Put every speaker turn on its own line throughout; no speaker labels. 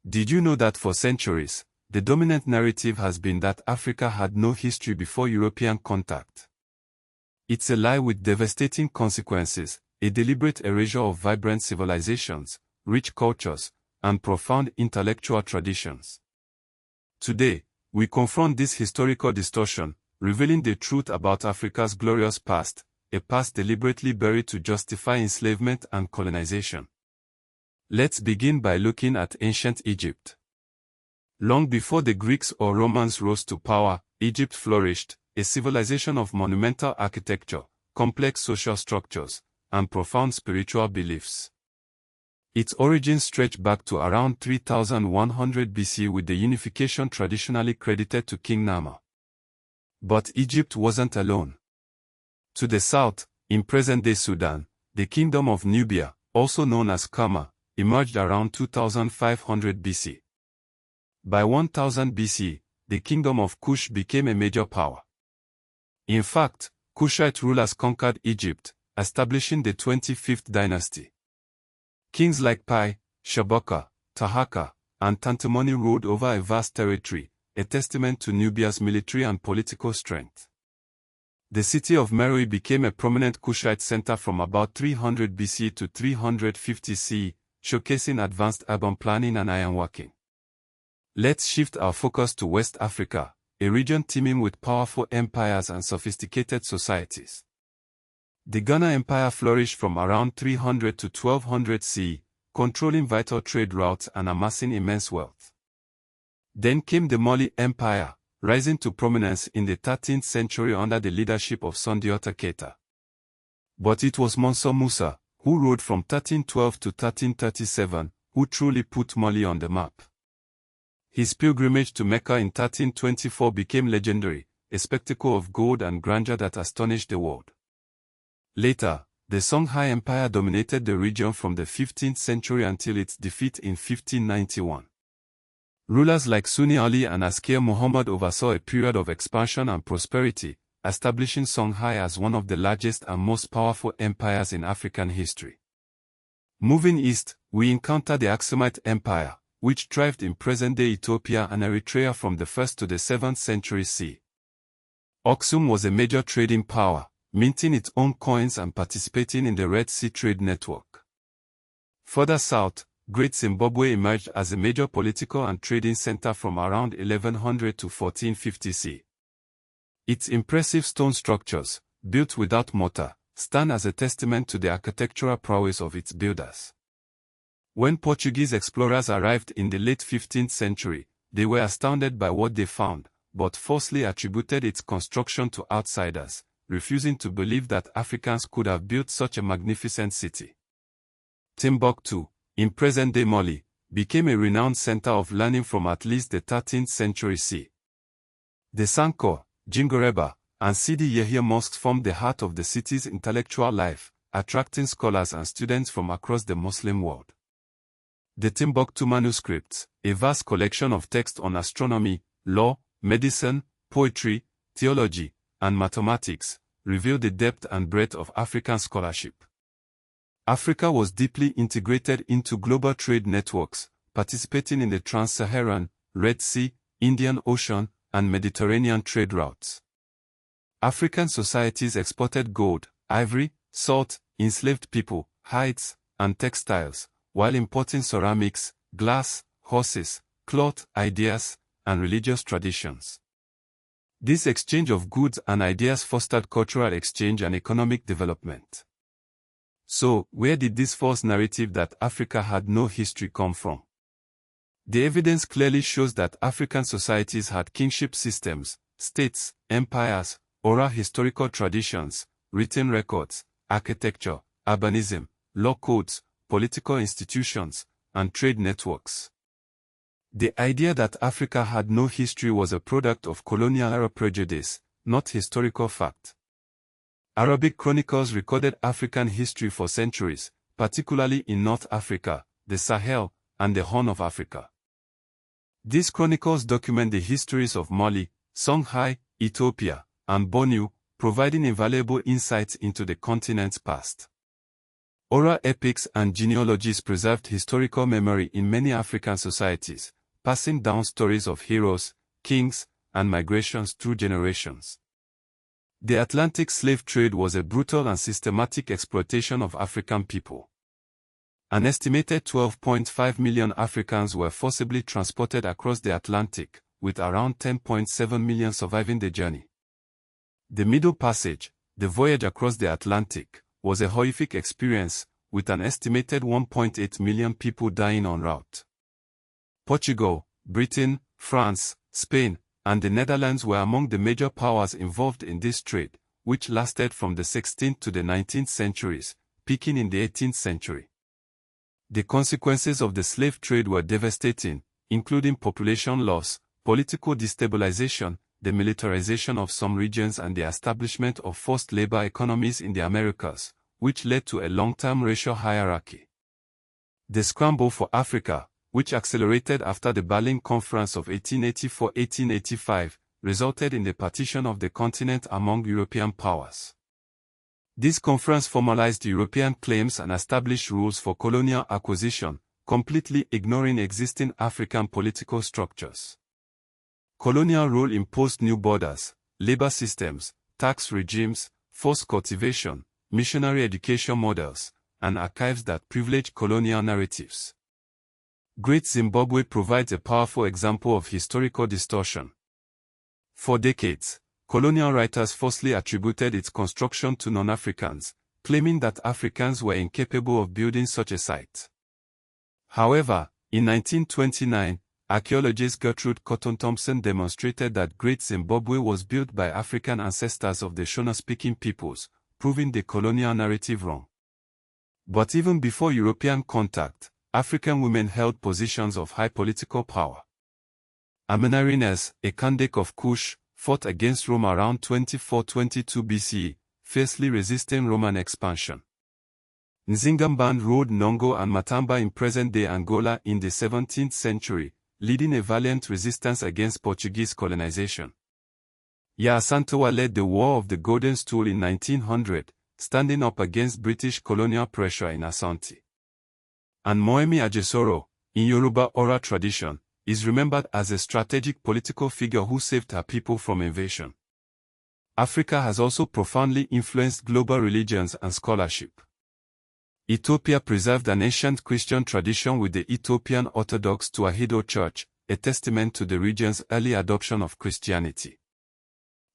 Did you know that for centuries, the dominant narrative has been that Africa had no history before European contact? It's a lie with devastating consequences, a deliberate erasure of vibrant civilizations, rich cultures, and profound intellectual traditions. Today, we confront this historical distortion, revealing the truth about Africa's glorious past, a past deliberately buried to justify enslavement and colonization. Let's begin by looking at ancient Egypt. Long before the Greeks or Romans rose to power, Egypt flourished, a civilization of monumental architecture, complex social structures, and profound spiritual beliefs. Its origins stretch back to around 3100 BC with the unification traditionally credited to King Nama. But Egypt wasn't alone. To the south, in present-day Sudan, the Kingdom of Nubia, also known as Kama, emerged around 2500 BC. By 1000 BC, the Kingdom of Kush became a major power. In fact, Kushite rulers conquered Egypt, establishing the 25th dynasty. Kings like Pi, Shabaka, Tahaka, and Tantamoni ruled over a vast territory, a testament to Nubia's military and political strength. The city of Meroe became a prominent Kushite center from about 300 BC to 350 CE, showcasing advanced urban planning and ironworking. Let's shift our focus to West Africa, a region teeming with powerful empires and sophisticated societies. The Ghana Empire flourished from around 300 to 1200 CE, controlling vital trade routes and amassing immense wealth. Then came the Mali Empire, rising to prominence in the 13th century under the leadership of Sundiata Keita. But it was Musa, who ruled from 1312 to 1337, who truly put Mali on the map. His pilgrimage to Mecca in 1324 became legendary, a spectacle of gold and grandeur that astonished the world. Later, the Songhai Empire dominated the region from the 15th century until its defeat in 1591. Rulers like Sunni Ali and Askir Muhammad oversaw a period of expansion and prosperity, establishing Songhai as one of the largest and most powerful empires in African history. Moving east, we encounter the Aksumite Empire, which thrived in present-day Ethiopia and Eritrea from the 1st to the 7th century CE. Aksum was a major trading power, minting its own coins and participating in the Red Sea trade network. Further south, Great Zimbabwe emerged as a major political and trading center from around 1100 to 1450 CE. Its impressive stone structures, built without mortar, stand as a testament to the architectural prowess of its builders. When Portuguese explorers arrived in the late 15th century, they were astounded by what they found, but falsely attributed its construction to outsiders, refusing to believe that Africans could have built such a magnificent city. Timbuktu, in present-day Mali, became a renowned center of learning from at least the 13th century CE. The Sankor, Jingoreba, and Sidi Yahya mosques formed the heart of the city's intellectual life, attracting scholars and students from across the Muslim world. The Timbuktu manuscripts, a vast collection of texts on astronomy, law, medicine, poetry, theology, and mathematics, reveal the depth and breadth of African scholarship. Africa was deeply integrated into global trade networks, participating in the Trans-Saharan, Red Sea, Indian Ocean, and Mediterranean trade routes. African societies exported gold, ivory, salt, enslaved people, hides, and textiles, while importing ceramics, glass, horses, cloth, ideas, and religious traditions. This exchange of goods and ideas fostered cultural exchange and economic development. So, where did this false narrative that Africa had no history come from? The evidence clearly shows that African societies had kingship systems, states, empires, oral historical traditions, written records, architecture, urbanism, law codes, political institutions, and trade networks. The idea that Africa had no history was a product of colonial era prejudice, not historical fact. Arabic chronicles recorded African history for centuries, particularly in North Africa, the Sahel, and the Horn of Africa. These chronicles document the histories of Mali, Songhai, Ethiopia, and Borneo, providing invaluable insights into the continent's past. Oral epics and genealogies preserved historical memory in many African societies, passing down stories of heroes, kings, and migrations through generations. The Atlantic slave trade was a brutal and systematic exploitation of African people. An estimated 12.5 million Africans were forcibly transported across the Atlantic, with around 10.7 million surviving the journey. The Middle Passage, the voyage across the Atlantic, was a horrific experience, with an estimated 1.8 million people dying en route. Portugal, Britain, France, Spain, and the Netherlands were among the major powers involved in this trade, which lasted from the 16th to the 19th centuries, peaking in the 18th century. The consequences of the slave trade were devastating, including population loss, political destabilization, the militarization of some regions, and the establishment of forced labor economies in the Americas, which led to a long-term racial hierarchy. The scramble for Africa, which accelerated after the Berlin Conference of 1884-1885, resulted in the partition of the continent among European powers. This conference formalized European claims and established rules for colonial acquisition, completely ignoring existing African political structures. Colonial rule imposed new borders, labor systems, tax regimes, forced cultivation, missionary education models, and archives that privilege colonial narratives. Great Zimbabwe provides a powerful example of historical distortion. For decades, colonial writers falsely attributed its construction to non-Africans, claiming that Africans were incapable of building such a site. However, in 1929, archaeologist Gertrude Cotton Thompson demonstrated that Great Zimbabwe was built by African ancestors of the Shona-speaking peoples, proving the colonial narrative wrong. But even before European contact, African women held positions of high political power. Amenarines, a Kandake of Kush, fought against Rome around 2422 BCE, fiercely resisting Roman expansion. Nzingamban ruled Nongo and Matamba in present-day Angola in the 17th century, leading a valiant resistance against Portuguese colonization. Yasantoa led the War of the Golden Stool in 1900, standing up against British colonial pressure in Ashanti. And Moemi Ajesoro, in Yoruba oral tradition, is remembered as a strategic political figure who saved her people from invasion. Africa has also profoundly influenced global religions and scholarship. Ethiopia preserved an ancient Christian tradition with the Ethiopian Orthodox Tewahedo Church, a testament to the region's early adoption of Christianity.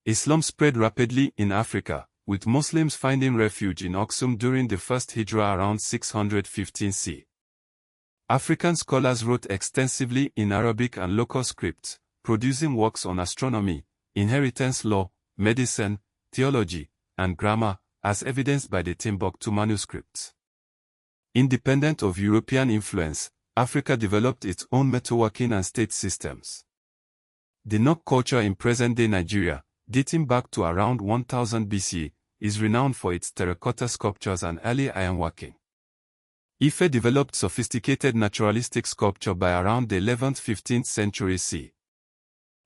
Islam spread rapidly in Africa, with Muslims finding refuge in Aksum during the first Hijra around 615 CE. African scholars wrote extensively in Arabic and local scripts, producing works on astronomy, inheritance law, medicine, theology, and grammar, as evidenced by the Timbuktu manuscripts. Independent of European influence, Africa developed its own metalworking and state systems. The Nok culture in present-day Nigeria, dating back to around 1000 BC, is renowned for its terracotta sculptures and early ironworking. Ife developed sophisticated naturalistic sculpture by around the 11th-15th century CE.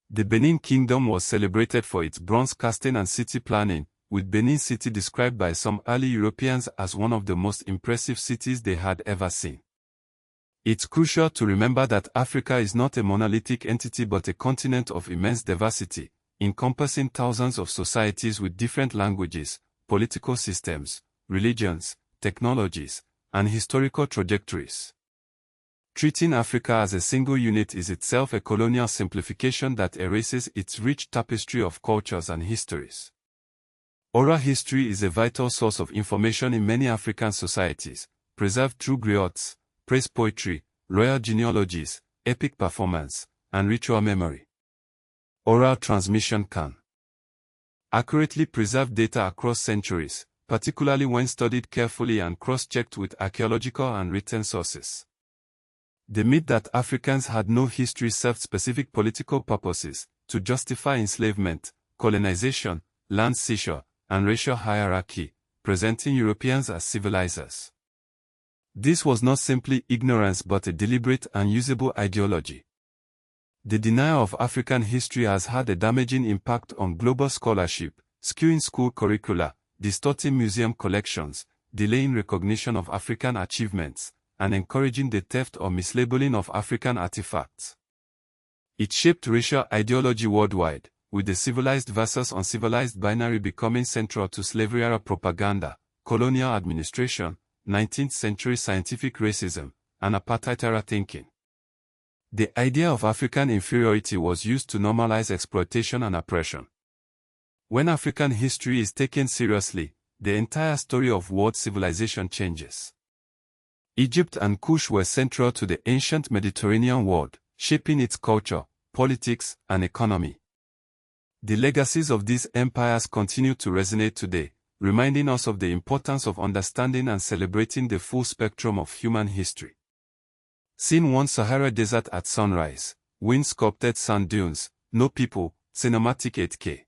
The Benin Kingdom was celebrated for its bronze casting and city planning, with Benin City described by some early Europeans as one of the most impressive cities they had ever seen. It's crucial to remember that Africa is not a monolithic entity but a continent of immense diversity, encompassing thousands of societies with different languages, political systems, religions, technologies, and historical trajectories. Treating Africa as a single unit is itself a colonial simplification that erases its rich tapestry of cultures and histories. Oral history is a vital source of information in many African societies, preserved through griots, praise poetry, royal genealogies, epic performance, and ritual memory. Oral transmission can accurately preserve data across centuries, particularly when studied carefully and cross-checked with archaeological and written sources. The myth that Africans had no history served specific political purposes, to justify enslavement, colonization, land seizure, and racial hierarchy, presenting Europeans as civilizers. This was not simply ignorance but a deliberate and usable ideology. The denial of African history has had a damaging impact on global scholarship, skewing school curricula, distorting museum collections, delaying recognition of African achievements, and encouraging the theft or mislabeling of African artifacts. It shaped racial ideology worldwide, with the civilized versus uncivilized binary becoming central to slavery-era propaganda, colonial administration, 19th-century scientific racism, and apartheid-era thinking. The idea of African inferiority was used to normalize exploitation and oppression. When African history is taken seriously, the entire story of world civilization changes. Egypt and Kush were central to the ancient Mediterranean world, shaping its culture, politics, and economy. The legacies of these empires continue to resonate today, reminding us of the importance of understanding and celebrating the full spectrum of human history. Scene 1: Sahara Desert at sunrise, wind-sculpted sand dunes, no people, cinematic 8K.